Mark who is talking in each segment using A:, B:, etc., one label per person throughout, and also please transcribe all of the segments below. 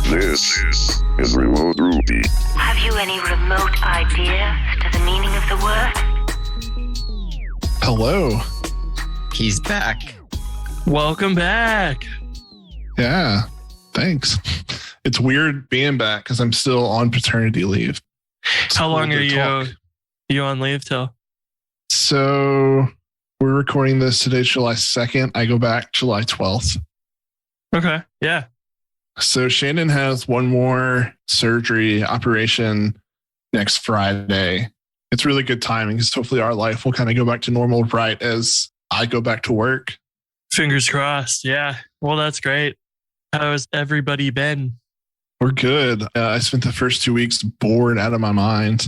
A: This is Remote Ruby.
B: Have you any remote idea to the meaning of the word?
C: Hello.
D: He's back.
E: Welcome back.
C: Yeah, thanks. It's weird being back because I'm still on paternity leave.
E: How long are you on leave till?
C: So we're recording this today, July 2nd. I go back July 12th.
E: Okay. Yeah.
C: So Shannon has one more surgery operation next Friday. It's really good timing because hopefully our life will kind of go back to normal right as I go back to work.
E: Fingers crossed. Yeah. Well, that's great. How has everybody been?
C: We're good. I spent the first 2 weeks bored out of my mind,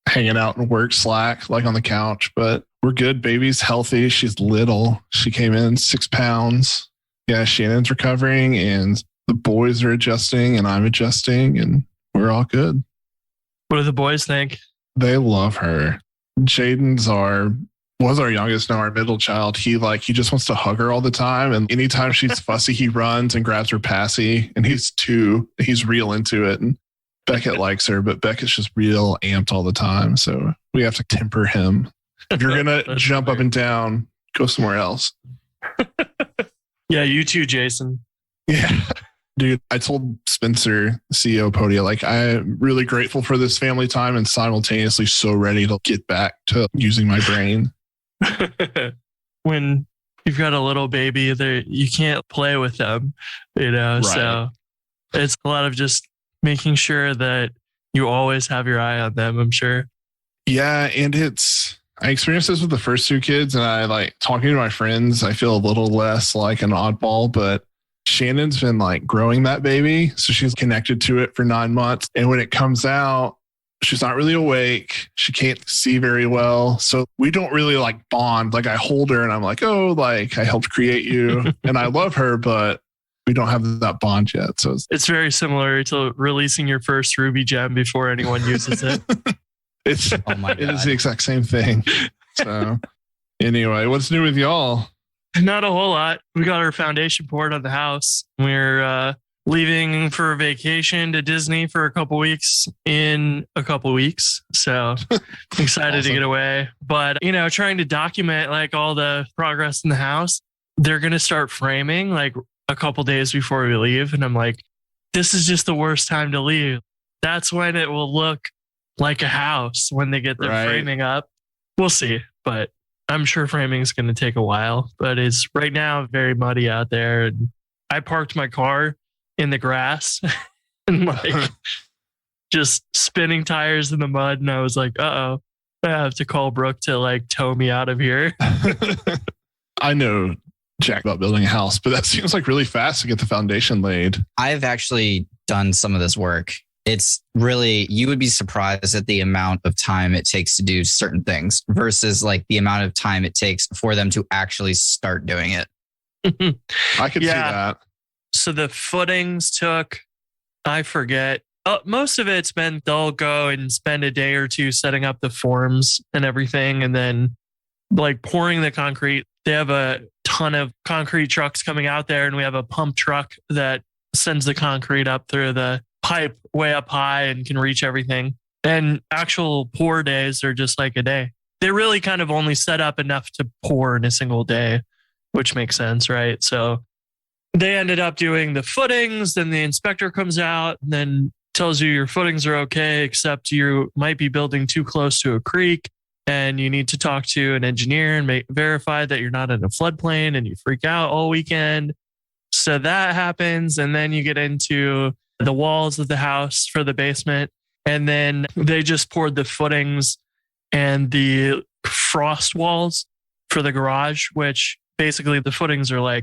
C: hanging out in work Slack, like on the couch, but we're good. Baby's healthy. She's little. She came in 6 pounds. Yeah, Shannon's recovering and the boys are adjusting and I'm adjusting and we're all good.
E: What do the boys think?
C: They love her. Jaden's was our youngest, now our middle child. He just wants to hug her all the time. And anytime she's fussy, he runs and grabs her passy. And he's 2. He's real into it. And Beckett likes her, but Beckett's just real amped all the time. So we have to temper him. If you're going to jump up and down, go somewhere else.
E: Yeah, you too, Jason.
C: Yeah. Dude, I told Spencer, CEO of Podia, I'm really grateful for this family time and simultaneously so ready to get back to using my brain.
E: When you've got a little baby, you can't play with them, right. So it's a lot of just making sure that you always have your eye on them, I'm sure. Yeah,
C: and I experienced this with the first 2 kids, and I talking to my friends, I feel a little less like an oddball, but Shannon's been growing that baby. So she's connected to it for 9 months. And when it comes out, she's not really awake. She can't see very well. So we don't really bond. I hold her and I'm I helped create you and I love her, but we don't have that bond yet. So
E: it's very similar to releasing your first Ruby gem before anyone uses it.
D: Oh my God.
C: It is the exact same thing. So anyway, what's new with y'all?
E: Not a whole lot. We got our foundation poured on the house. We're leaving for a vacation to Disney for a couple weeks in a couple weeks. So excited
C: Awesome.
E: to get away. But, trying to document all the progress in the house. They're going to start framing a couple days before we leave. And I'm this is just the worst time to leave. That's when it will look like a house when they get their framing up. We'll see. But I'm sure framing is going to take a while, but it's right now very muddy out there. And I parked my car in the grass and just spinning tires in the mud. And I was uh-oh, I have to call Brooke to tow me out of here.
C: I know jack about building a house, but that seems really fast to get the foundation laid.
D: I've actually done some of this work. It's really, you would be surprised at the amount of time it takes to do certain things versus the amount of time it takes for them to actually start doing it.
C: I could see that.
E: So the footings took, I forget, most of it's been they'll go and spend a day or 2 setting up the forms and everything. And then pouring the concrete. They have a ton of concrete trucks coming out there and we have a pump truck that sends the concrete up through the pipe way up high and can reach everything. And actual pour days are just a day. They really kind of only set up enough to pour in a single day, which makes sense, right? So they ended up doing the footings, then the inspector comes out and then tells you your footings are okay, except you might be building too close to a creek and you need to talk to an engineer and verify that you're not in a floodplain, and you freak out all weekend. So that happens. And then you get into the walls of the house for the basement. And then they just poured the footings and the frost walls for the garage, which basically the footings are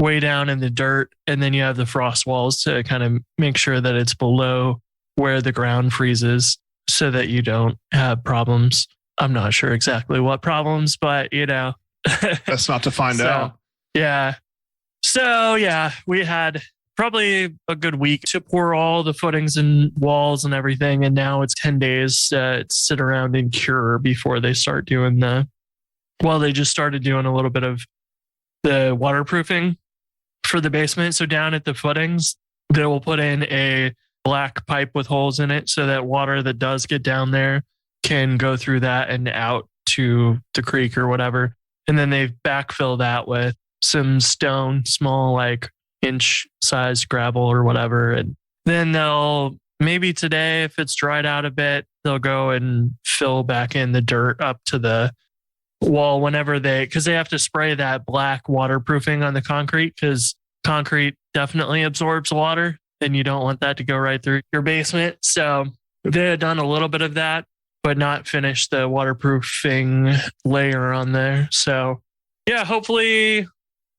E: way down in the dirt. And then you have the frost walls to kind of make sure that it's below where the ground freezes so that you don't have problems. I'm not sure exactly what problems, but
C: That's not to find out.
E: Yeah. So yeah, we had probably a good week to pour all the footings and walls and everything. And now it's 10 days to sit around and cure before they start doing they just started doing a little bit of the waterproofing for the basement. So down at the footings, they will put in a black pipe with holes in it so that water that does get down there can go through that and out to the creek or whatever. And then they backfill that with some stone, small, like inch sized gravel or whatever. And then they'll maybe today, if it's dried out a bit, they'll go and fill back in the dirt up to the wall whenever because they have to spray that black waterproofing on the concrete because concrete definitely absorbs water and you don't want that to go right through your basement. So they had done a little bit of that, but not finished the waterproofing layer on there. So yeah, hopefully,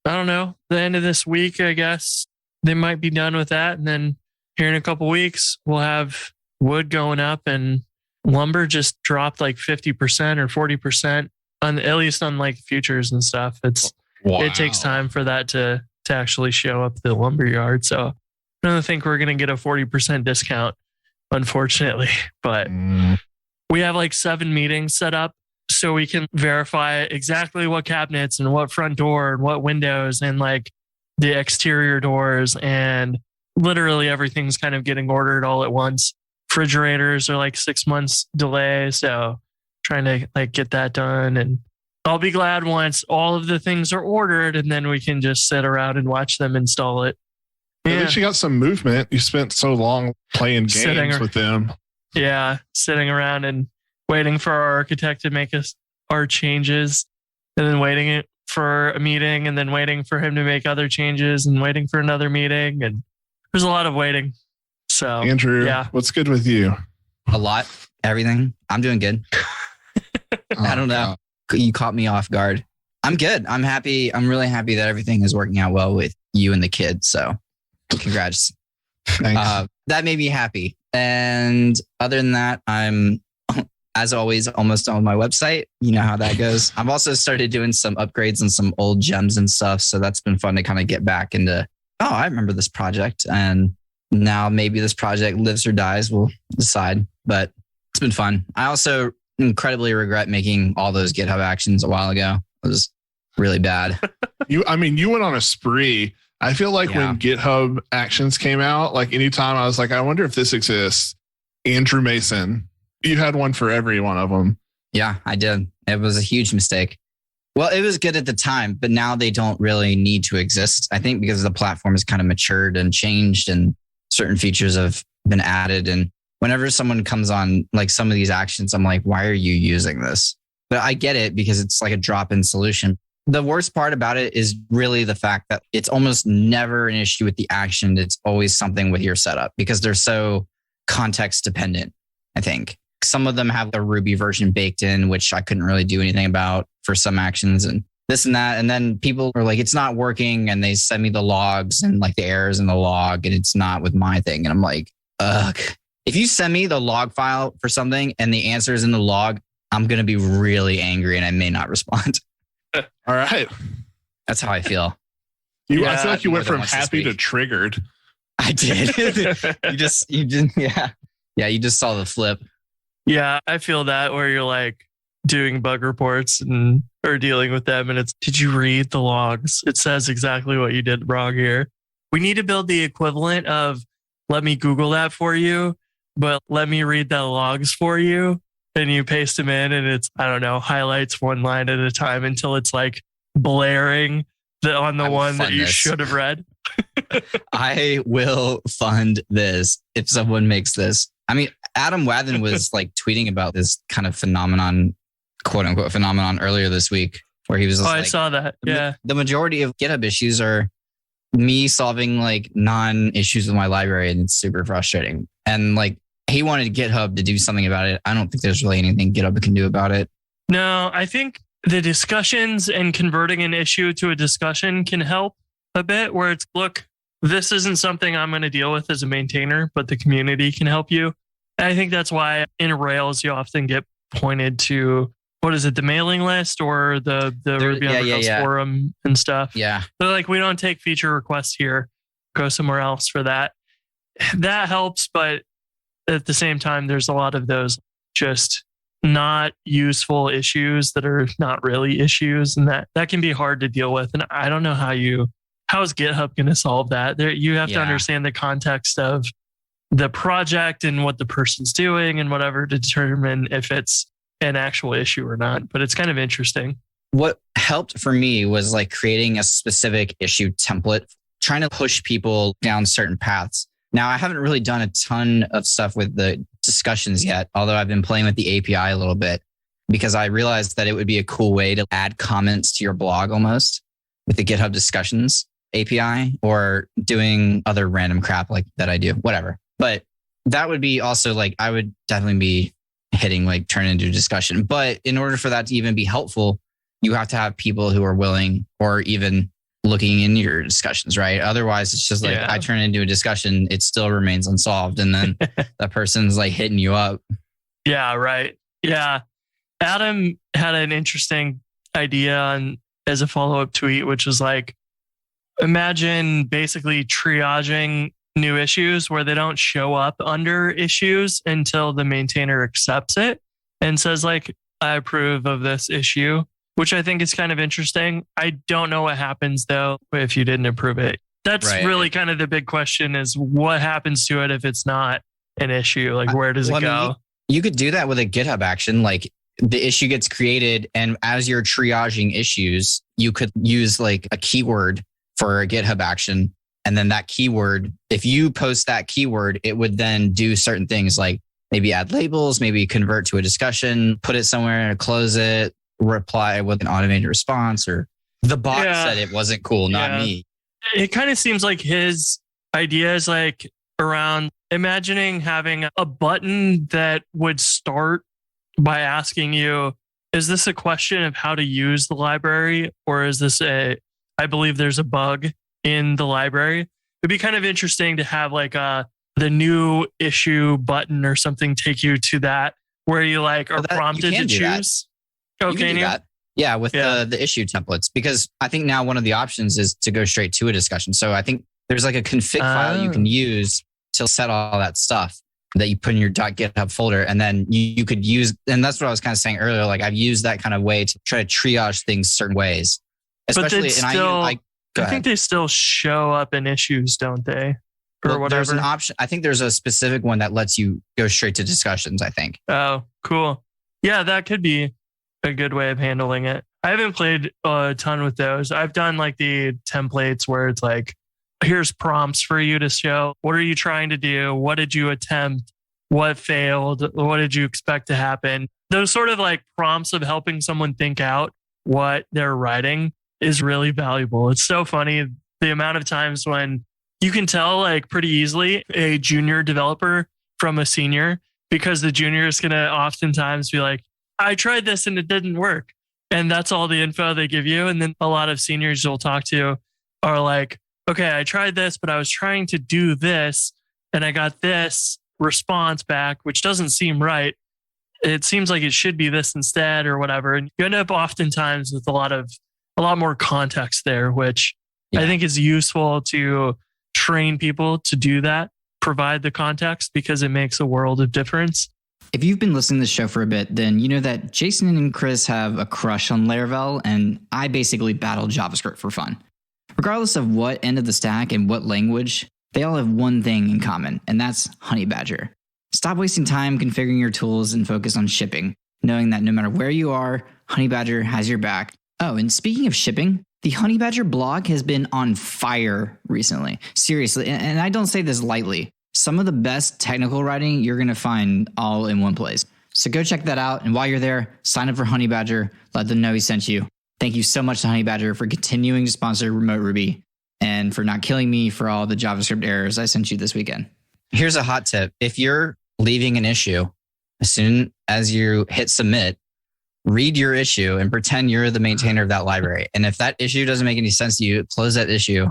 E: I don't know, the end of this week, I guess they might be done with that. And then here in a couple weeks, we'll have wood going up and lumber just dropped like 50% or 40% on, at least on like futures and stuff. It takes time for that to actually show up the lumber yard. So I don't think we're going to get a 40% discount, unfortunately, but we have like 7 meetings set up so we can verify exactly what cabinets and what front door and what windows and like the exterior doors, and literally everything's kind of getting ordered all at once. Refrigerators are like 6 months delay. So trying to like get that done, and I'll be glad once all of the things are ordered and then we can just sit around and watch them install it.
C: At least you got some movement. You spent so long playing games with them.
E: Yeah, sitting around and waiting for our architect to make us our changes, and then waiting for a meeting, and then waiting for him to make other changes, and waiting for another meeting. And there's a lot of waiting. So,
C: Andrew, what's good with you?
D: A lot. Everything. I'm doing good. I don't know. You caught me off guard. I'm good. I'm happy. I'm really happy that everything is working out well with you and the kids. So congrats.
C: Thanks.
D: That made me happy. And other than that, I'm, as always, almost on my website. You know how that goes. I've also started doing some upgrades and some old gems and stuff. So that's been fun to kind of get back into, I remember this project. And now maybe this project lives or dies. We'll decide. But it's been fun. I also incredibly regret making all those GitHub actions a while ago. It was really bad.
C: You went on a spree. I feel like when GitHub actions came out, like anytime I was like, I wonder if this exists. Andrew Mason, you had one for every one of them.
D: Yeah, I did. It was a huge mistake. Well, it was good at the time, but now they don't really need to exist. I think because the platform has kind of matured and changed and certain features have been added. And whenever someone comes on like some of these actions, I'm like, why are you using this? But I get it because it's like a drop-in solution. The worst part about it is really the fact that it's almost never an issue with the action. It's always something with your setup because they're so context dependent, I think. Some of them have the Ruby version baked in, which I couldn't really do anything about for some actions and this and that. And then people are like, it's not working. And they send me the logs and like the errors in the log and it's not with my thing. And I'm like, ugh. If you send me the log file for something and the answer is in the log, I'm going to be really angry and I may not respond.
C: All right.
D: That's how I feel.
C: I feel like you went from happy to triggered.
D: I did. You just saw the flip.
E: Yeah, I feel that where you're like doing bug reports or dealing with them. And it's, did you read the logs? It says exactly what you did wrong here. We need to build the equivalent of let me Google that for you, but let me read the logs for you. And you paste them in and it's, I don't know, highlights one line at a time until it's like blaring on the one that you should have read.
D: I will fund this if someone makes this. I mean, Adam Wathan was like tweeting about this kind of phenomenon, quote unquote phenomenon earlier this week where he was just
E: I saw that. Yeah.
D: The majority of GitHub issues are me solving like non-issues with my library and it's super frustrating. And like, he wanted GitHub to do something about it. I don't think there's really anything GitHub can do about it.
E: No, I think the discussions and converting an issue to a discussion can help a bit where it's, look, this isn't something I'm going to deal with as a maintainer, but the community can help you. And I think that's why in Rails, you often get pointed to, what is it, the mailing list or the Ruby on Rails forum and stuff.
D: Yeah.
E: They're like, we don't take feature requests here. Go somewhere else for that. That helps, but at the same time, there's a lot of those just not useful issues that are not really issues. And that can be hard to deal with. And I don't know how you how is GitHub going to solve that? You have to understand the context of the project and what the person's doing and whatever to determine if it's an actual issue or not. But it's kind of interesting.
D: What helped for me was like creating a specific issue template, trying to push people down certain paths. Now, I haven't really done a ton of stuff with the discussions yet, although I've been playing with the API a little bit because I realized that it would be a cool way to add comments to your blog almost with the GitHub discussions API or doing other random crap like that I do, whatever. But that would be also like, I would definitely be hitting like turn into a discussion. But in order for that to even be helpful, you have to have people who are willing or even looking in your discussions, right? Otherwise, it's just like I turn into a discussion, it still remains unsolved. And then that person's like hitting you up.
E: Yeah, right. Yeah. Adam had an interesting idea as a follow-up tweet, which was like, imagine basically triaging new issues where they don't show up under issues until the maintainer accepts it and says like, I approve of this issue, which I think is kind of interesting. I don't know what happens though if you didn't approve it. That's really kind of the big question is what happens to it if it's not an issue? Like where does it go?
D: I mean, you could do that with a GitHub action. Like the issue gets created and as you're triaging issues, you could use like a keyword for a GitHub action. And then that keyword, if you post that keyword, it would then do certain things like maybe add labels, maybe convert to a discussion, put it somewhere, close it, reply with an automated response, or the bot said it wasn't cool, not me.
E: It kind of seems like his idea is like around imagining having a button that would start by asking you, is this a question of how to use the library? Or is this I believe there's a bug in the library. It'd be kind of interesting to have like the new issue button or something take you to that where you like are prompted to choose.
D: Okay, yeah, with the issue templates, because I think now one of the options is to go straight to a discussion. So I think there's like a config file you can use to set all that stuff that you put in your .github folder, and then you could use. And that's what I was kind of saying earlier. Like I've used that kind of way to try to triage things certain ways, especially.
E: I think they still show up in issues, don't they? Or whatever.
D: There's an option. I think there's a specific one that lets you go straight to discussions, I think.
E: Oh, cool. Yeah, that could be a good way of handling it. I haven't played a ton with those. I've done like the templates where it's like, here's prompts for you to show. What are you trying to do? What did you attempt? What failed? What did you expect to happen? Those sort of like prompts of helping someone think out what they're writing is really valuable. It's so funny the amount of times when you can tell like pretty easily a junior developer from a senior, because the junior is going to oftentimes be like, I tried this and it didn't work. And that's all the info they give you. And then a lot of seniors you'll talk to are like, okay, I tried this, but I was trying to do this and I got this response back, which doesn't seem right. It seems like it should be this instead or whatever. And you end up oftentimes with a lot more context there, which I think is useful to train people to do that, provide the context, because it makes a world of difference.
F: If you've been listening to the show for a bit, then you know that Jason and Chris have a crush on Laravel, and I basically battle JavaScript for fun. Regardless of what end of the stack and what language, they all have one thing in common, and that's Honey Badger. Stop wasting time configuring your tools and focus on shipping, knowing that no matter where you are, Honey Badger has your back. Oh, and speaking of shipping, the Honey Badger blog has been on fire recently. Seriously, and I don't say this lightly. Some of the best technical writing you're going to find all in one place. So go check that out. And while you're there, sign up for Honey Badger. Let them know he sent you. Thank you so much to Honey Badger for continuing to sponsor Remote Ruby and for not killing me for all the JavaScript errors I sent you this weekend.
D: Here's a hot tip. If you're leaving an issue, as soon as you hit submit, read your issue and pretend you're the maintainer of that library. And if that issue doesn't make any sense to you, close that issue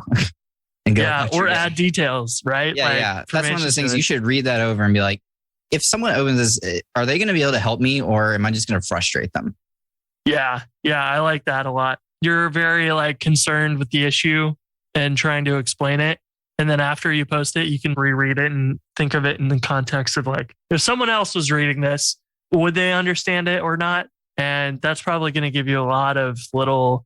D: and go.
E: Yeah, or add details, right?
D: Yeah, yeah. That's one of those things you should read that over and be like, if someone opens this, are they going to be able to help me, or am I just going to frustrate them?
E: Yeah, I like that a lot. You're very like concerned with the issue and trying to explain it. And then after you post it, you can reread it and think of it in the context of like, if someone else was reading this, would they understand it or not? And that's probably going to give you a lot of little,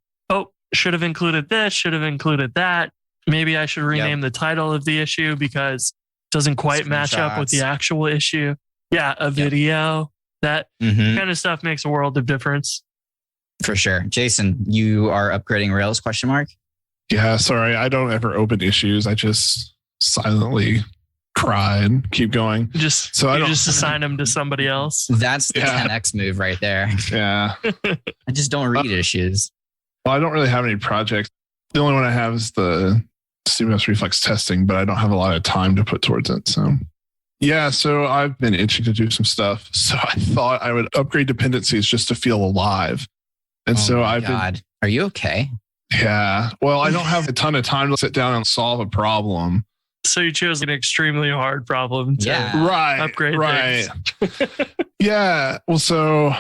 E: should have included this, should have included that. Maybe I should rename the title of the issue because it doesn't quite match up with the actual issue. Yeah, a video. That kind of stuff makes a world of difference.
D: For sure. Jason, you are upgrading Rails, question mark?
C: Yeah, sorry. I don't ever open issues. I just silently cry and keep going.
E: You just assign them to somebody else.
D: That's the 10x move right there.
C: Yeah.
D: I just don't read issues.
C: Well, I don't really have any projects. The only one I have is the CMS reflex testing, but I don't have a lot of time to put towards it. So yeah, so I've been itching to do some stuff. So I thought I would upgrade dependencies just to feel alive. And so I've been...
D: Are you okay?
C: Yeah. Well, I don't have a ton of time to sit down and solve a problem.
E: So you chose an extremely hard problem to upgrade things.
C: Yeah. Well, so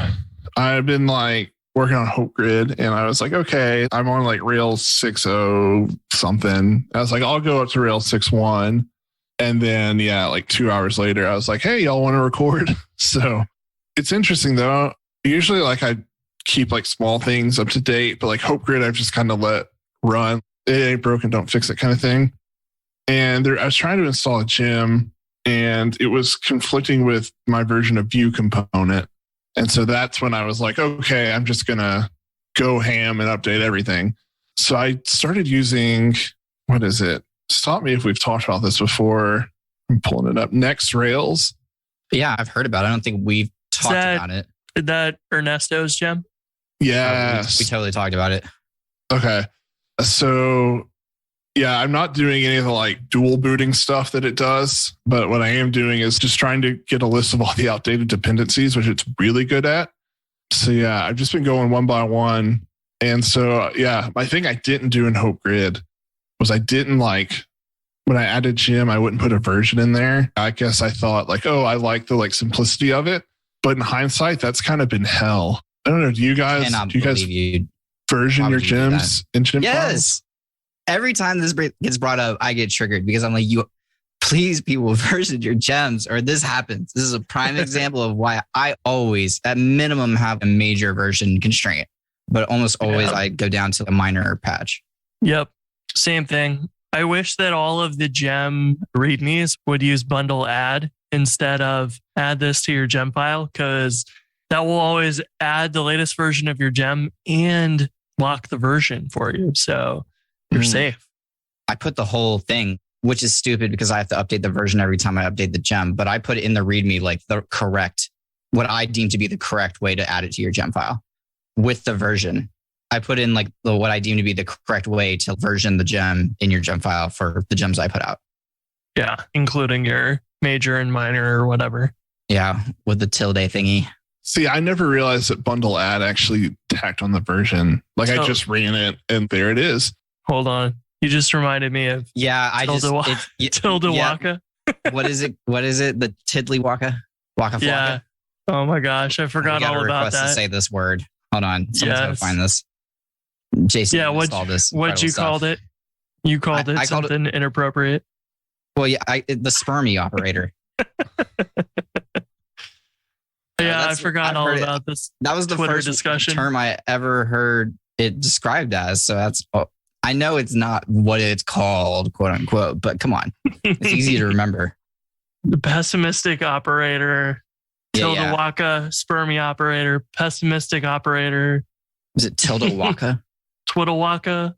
C: I've been like working on Hope Grid and I was like, okay, I'm on like Rails 6.0 something. I was like, I'll go up to Rails 6.1. And then, like 2 hours later, I was like, hey, y'all want to record? So it's interesting though. Usually like I keep like small things up to date, but like Hope Grid, I've just kind of let run. It ain't broken, don't fix it kind of thing. And I was trying to install a gem and it was conflicting with my version of Vue component. And so that's when I was like, okay, I'm just going to go ham and update everything. So I started using, what is it? Stop me if we've talked about this before. I'm pulling it up. NextRails.
D: Yeah, I've heard about it. I don't think we've talked about it.
E: Is that Ernesto's gem?
C: Yes.
D: We totally talked about it.
C: Okay. So yeah, I'm not doing any of the like dual booting stuff that it does, but what I am doing is just trying to get a list of all the outdated dependencies, which it's really good at. So yeah, I've just been going one by one. And so yeah, my thing I didn't do in Hope Grid was I didn't like, when I added gem, I wouldn't put a version in there. I guess I thought like, oh, I like the like simplicity of it. But in hindsight, that's kind of been hell. I don't know. Do you guys version your gems in gem
D: Yes.
C: files?
D: Every time this gets brought up, I get triggered because I'm like, please, people, version your gems or this happens. This is a prime example of why I always, at minimum, have a major version constraint, but almost always I go down to a minor patch.
E: Yep. Same thing. I wish that all of the gem readmes would use bundle add instead of add this to your gem file, because that will always add the latest version of your gem and lock the version for you. So you're safe.
D: I put the whole thing, which is stupid because I have to update the version every time I update the gem, but I put it in the README like the correct, what I deem to be the correct way to add it to your gem file with the version. I put in like what I deem to be the correct way to version the gem in your gem file for the gems I put out.
E: Yeah, including your major and minor or whatever.
D: Yeah, with the tilde thingy.
C: See, I never realized that bundle add actually tacked on the version. Like I just ran it and there it is.
E: Hold on. You just reminded me of Tilde Waka.
D: What is it? The Tiddly Waka? Waka Flocka?
E: Yeah. Oh my gosh. I forgot all about that.
D: To say this word. Hold on. Someone's going to find this. Jason,
E: what'd you called it? You called it something inappropriate.
D: Well, yeah, the spermy operator.
E: Yeah, I forgot all about this.
D: That was the
E: Twitter
D: first
E: discussion
D: term I ever heard it described as. So I know it's not what it's called, quote unquote, but come on. It's easy to remember.
E: The pessimistic operator, Tilde Waka, spermy operator, pessimistic operator.
D: Is it Tilde Waka?
E: Twiddle Waka.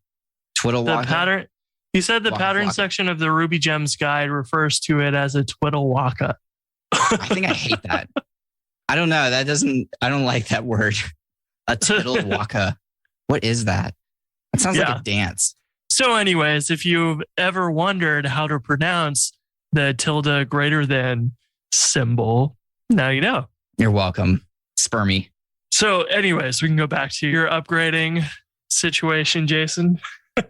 D: Twiddle Waka.
E: The pattern. He said the pattern section of the Ruby Gems guide refers to it as a Twiddle Waka.
D: I think I hate that. I don't know. I don't like that word. A Twiddle Waka. What is that? It sounds like a dance.
E: So anyways, if you've ever wondered how to pronounce the tilde greater than symbol, now you know.
D: You're welcome. Spermy.
E: So anyways, we can go back to your upgrading situation, Jason.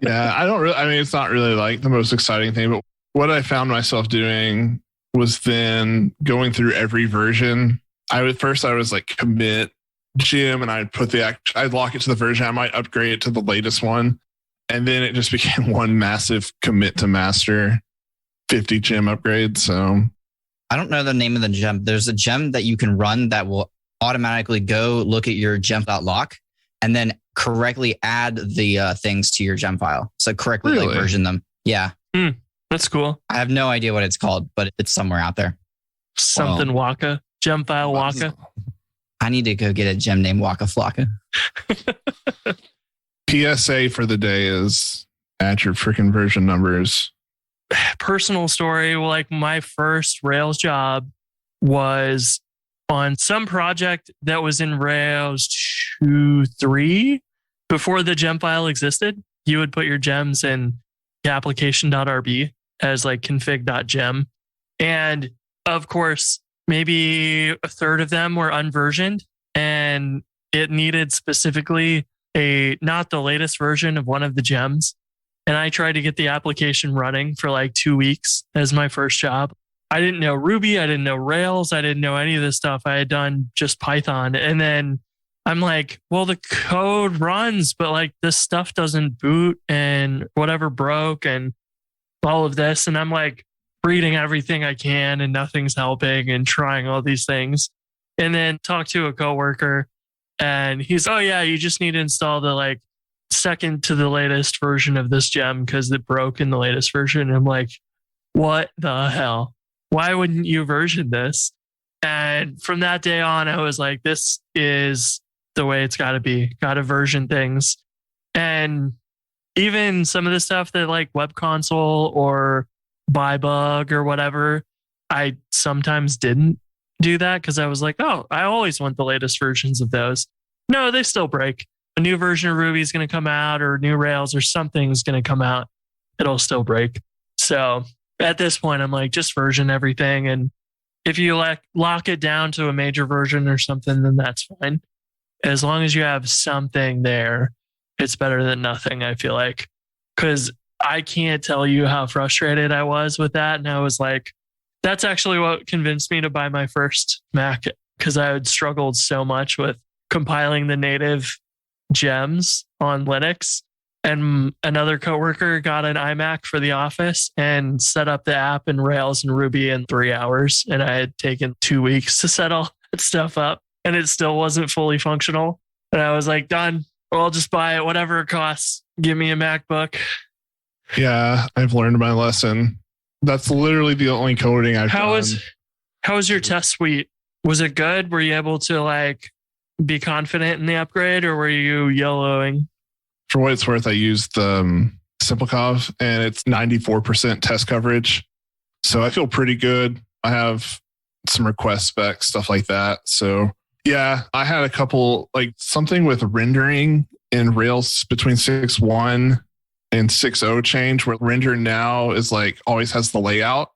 C: Yeah, it's not really like the most exciting thing, but what I found myself doing was then going through every version. I was like commit gem and I'd lock it to the version. I might upgrade it to the latest one. And then it just became one massive commit to master 50 gem upgrade. So
D: I don't know the name of the gem. There's a gem that you can run that will automatically go look at your gem.lock and then correctly add the things to your gem file. So correctly version them. Yeah.
E: That's cool.
D: I have no idea what it's called, but it's somewhere out there.
E: Something Waka. Gem file Waka.
D: I need to go get a gem named Waka Flocka.
C: PSA for the day is add your freaking version numbers.
E: Personal story, like my first Rails job was on some project that was in Rails 2.3 before the gem file existed. You would put your gems in application.rb as like config.gem. And of course, maybe a third of them were unversioned, and it needed specifically not the latest version of one of the gems. And I tried to get the application running for like 2 weeks as my first job. I didn't know Ruby. I didn't know Rails. I didn't know any of this stuff. I had done just Python. And then I'm like, well, the code runs, but like this stuff doesn't boot and whatever broke and all of this. And I'm like reading everything I can and nothing's helping and trying all these things. And then talk to a coworker and he's, oh yeah, you just need to install the like second to the latest version of this gem because it broke in the latest version. I'm like, what the hell? Why wouldn't you version this? And from that day on, I was like, this is the way it's got to be. Got to version things. And even some of the stuff that like web console or bybug or whatever, I sometimes didn't do that because I was like, oh, I always want the latest versions of those. No, they still break. A new version of Ruby is going to come out, or new Rails or something is going to come out. It'll still break. So at this point, I'm like, just version everything. And if you like lock it down to a major version or something, then that's fine. As long as you have something there, it's better than nothing, I feel like. Because I can't tell you how frustrated I was with that. And I was like, that's actually what convinced me to buy my first Mac, because I had struggled so much with compiling the native gems on Linux. And another coworker got an iMac for the office and set up the app in Rails and Ruby in 3 hours. And I had taken 2 weeks to set all that stuff up, and it still wasn't fully functional. And I was like, done. Well, I'll just buy it, whatever it costs. Give me a MacBook.
C: Yeah, I've learned my lesson. That's literally the only coding I've done.
E: How was your test suite? Was it good? Were you able to like be confident in the upgrade, or were you yellowing?
C: For what it's worth, I used Simplecov, and it's 94% test coverage. So I feel pretty good. I have some request specs, stuff like that. So yeah, I had a couple, like something with rendering in Rails between 6.1 and 6.0 change, where render now is like always has the layout.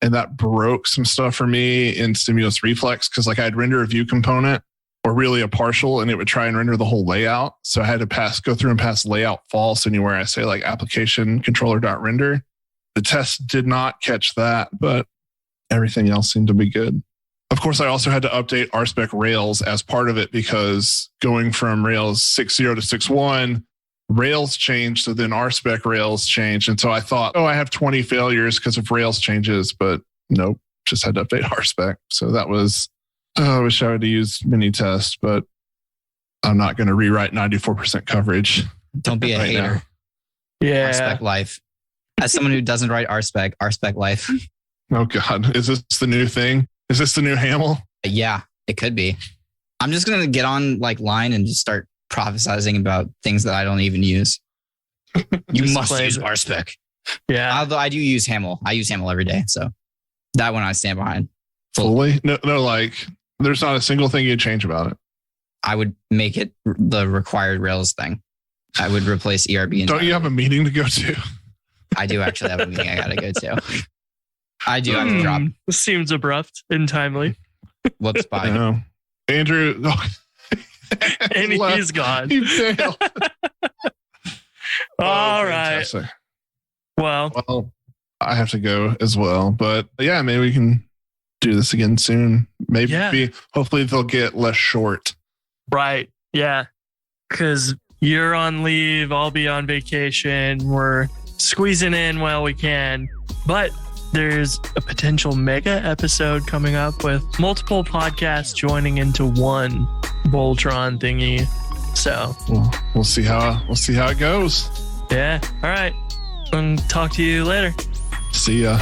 C: And that broke some stuff for me in Stimulus Reflex, because like I'd render a view component or really a partial, and it would try and render the whole layout. So I had to go through and pass layout false anywhere I say like application controller.render. The test did not catch that, but everything else seemed to be good. Of course, I also had to update RSpec Rails as part of it, because going from Rails 6.0 to 6.1, Rails changed, so then RSpec Rails changed. And so I thought, I have 20 failures because of Rails changes, but nope, just had to update RSpec. So that was, I wish I would have used Minitest, but I'm not going to rewrite 94% coverage.
D: Don't be a
C: right
D: hater.
C: now.
E: Yeah.
D: RSpec life. As someone who doesn't write RSpec life.
C: Oh God, is this the new thing? Is this the new Haml?
D: Yeah, it could be. I'm just going to get on like line and just start prophesizing about things that I don't even use. You must use RSpec.
E: Yeah.
D: Although I do use Haml. I use Haml every day. So that one I stand behind.
C: Fully? No, like there's not a single thing you'd change about it.
D: I would make it the required Rails thing. I would replace ERB.
C: Don't you have a meeting to go to?
D: I do actually have a meeting I got to go to. I do have to drop.
E: This seems abrupt and timely.
D: Whoops, bye.
C: I know. Andrew.
E: And he's gone.
C: He failed.
E: All right.
C: Fantastic.
E: Well,
C: I have to go as well. But yeah, maybe we can do this again soon. Maybe, hopefully they'll get less short.
E: Right. Yeah. Because you're on leave. I'll be on vacation. We're squeezing in while we can. But there's a potential mega episode coming up with multiple podcasts joining into one Voltron thingy. So
C: we'll see how it goes.
E: Yeah. All right. And talk to you later.
C: See ya.